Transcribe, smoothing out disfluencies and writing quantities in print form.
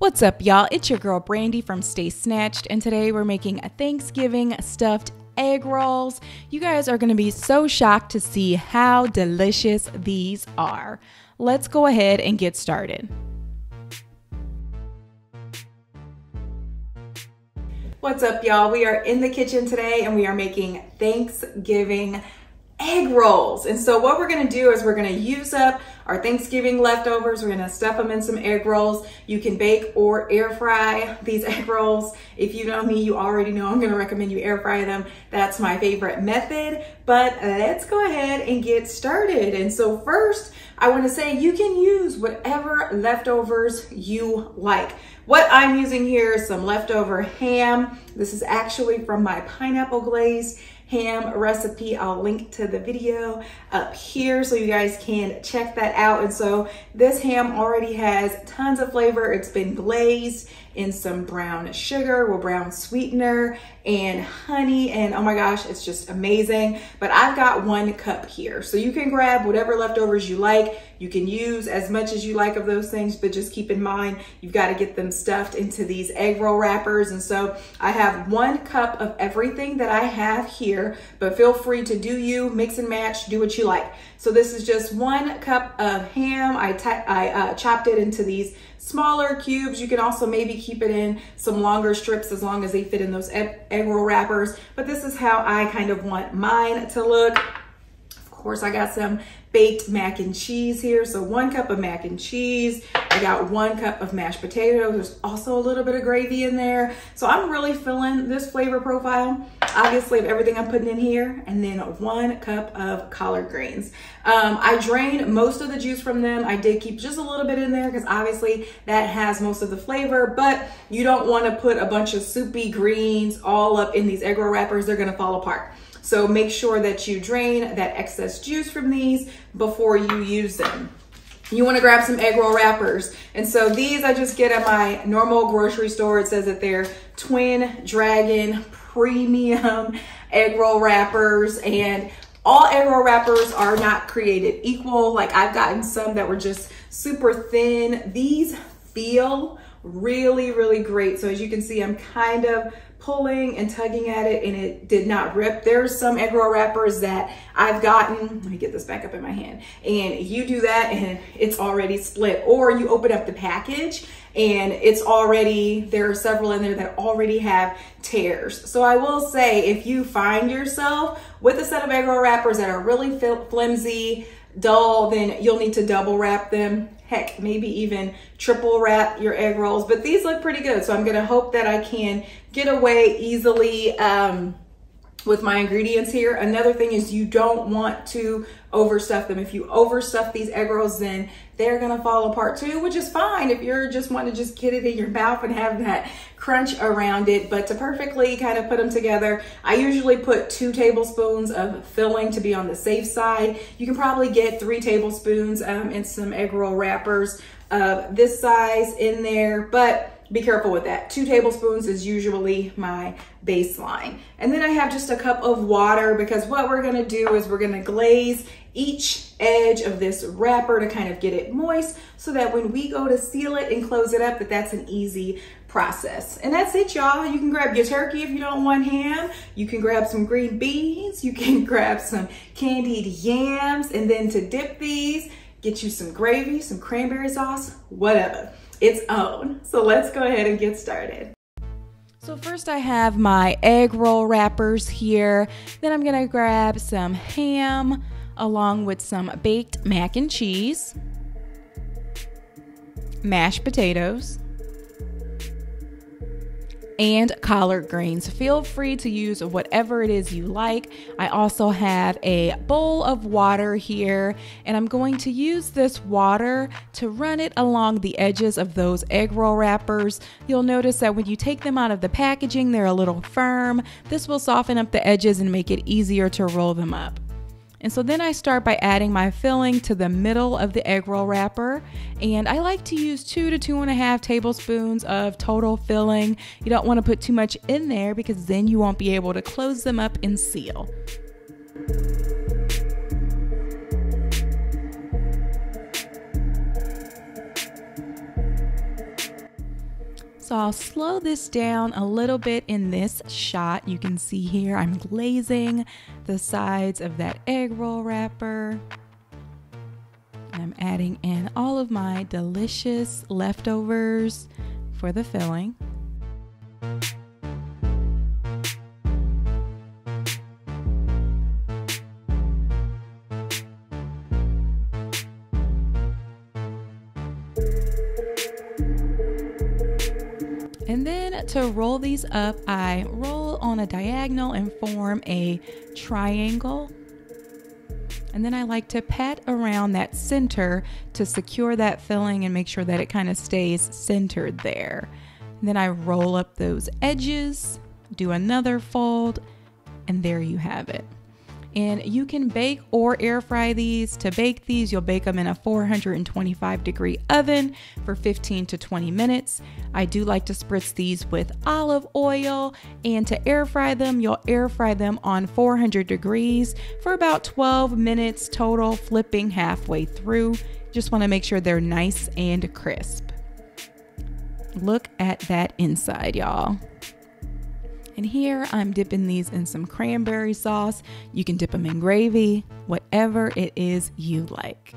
What's up, y'all? It's your girl Brandy from Stay Snatched, and today we're making a Thanksgiving stuffed egg rolls. You guys are going to be so shocked to see how delicious these are. Let's go ahead and get started. What's up, y'all? We are in the kitchen today and we are making Thanksgiving egg rolls. And so what we're going to do is we're going to use up our Thanksgiving leftovers. We're going to stuff them in some egg rolls. You can bake or air fry these egg rolls. If you know me, you already know I'm going to recommend you air fry them. That's my favorite method. But let's go ahead and get started. And so first, I want to say you can use whatever leftovers you like. What I'm using here is some leftover ham. This is actually from my pineapple glazed ham recipe. I'll link to the video up here so you guys can check that out. And so this ham already has tons of flavor. It's been glazed in some brown sugar with brown sweetener and honey, and oh my gosh, it's just amazing. But I've got 1 cup here, so you can grab whatever leftovers you like. You can use as much as you like of those things, but just keep in mind you've got to get them stuffed into these egg roll wrappers. And so I have 1 cup of everything that I have here, but feel free to do you, mix and match, do what you like. So this is just 1 cup of ham. I chopped it into these smaller cubes. You can also maybe keep it in some longer strips as long as they fit in those egg roll wrappers. But this is how I kind of want mine to look. Of course, I got some baked mac and cheese here. So 1 cup of mac and cheese. I got 1 cup of mashed potatoes. There's also a little bit of gravy in there. So I'm really feeling this flavor profile, obviously, of everything I'm putting in here. And then 1 cup of collard greens. I drained most of the juice from them. I did keep just a little bit in there because obviously that has most of the flavor, but you don't want to put a bunch of soupy greens all up in these egg roll wrappers. They're going to fall apart. So make sure that you drain that excess juice from these before you use them. You want to grab some egg roll wrappers. And so these I just get at my normal grocery store. It says that they're Twin Dragon premium egg roll wrappers, and all egg roll wrappers are not created equal. Like, I've gotten some that were just super thin. These feel really, really great. So as you can see, I'm kind of pulling and tugging at it and it did not rip. There's some egg roll wrappers that I've gotten, let me get this back up in my hand, and you do that and it's already split. Or you open up the package and it's already, there are several in there that already have tears. So I will say, if you find yourself with a set of egg roll wrappers that are really flimsy, dull, then you'll need to double wrap them. Heck, maybe even triple wrap your egg rolls, but these look pretty good. So I'm gonna hope that I can get away easily with my ingredients here. Another thing is you don't want to overstuff them. If you overstuff these egg rolls, then they're gonna fall apart too, which is fine if you're just want to just get it in your mouth and have that crunch around it. But to perfectly kind of put them together, I usually put 2 tablespoons of filling to be on the safe side. You can probably get 3 tablespoons in some egg roll wrappers of this size in there, but be careful with that. 2 tablespoons is usually my baseline. And then I have just a cup of water, because what we're gonna do is we're gonna glaze each edge of this wrapper to kind of get it moist, so that when we go to seal it and close it up, that's an easy process. And that's it, y'all. You can grab your turkey if you don't want ham. You can grab some green beans. You can grab some candied yams, and then to dip these, get you some gravy, some cranberry sauce, whatever. Its own. So let's go ahead and get started. So first I have my egg roll wrappers here. Then I'm gonna grab some ham along with some baked mac and cheese, mashed potatoes, and collard greens. Feel free to use whatever it is you like. I also have a bowl of water here, and I'm going to use this water to run it along the edges of those egg roll wrappers. You'll notice that when you take them out of the packaging, they're a little firm. This will soften up the edges and make it easier to roll them up. And so then I start by adding my filling to the middle of the egg roll wrapper. And I like to use 2 to 2.5 tablespoons of total filling. You don't want to put too much in there because then you won't be able to close them up and seal. So I'll slow this down a little bit in this shot. You can see here I'm glazing the sides of that egg roll wrapper. I'm adding in all of my delicious leftovers for the filling. And then to roll these up, I roll on a diagonal and form a triangle. And then I like to pat around that center to secure that filling and make sure that it kind of stays centered there. And then I roll up those edges, do another fold, and there you have it. And you can bake or air fry these. To bake these, you'll bake them in a 425-degree oven for 15 to 20 minutes. I do like to spritz these with olive oil, and to air fry them, you'll air fry them on 400 degrees for about 12 minutes total, flipping halfway through. Just want to make sure they're nice and crisp. Look at that inside, y'all. And here I'm dipping these in some cranberry sauce. You can dip them in gravy, whatever it is you like.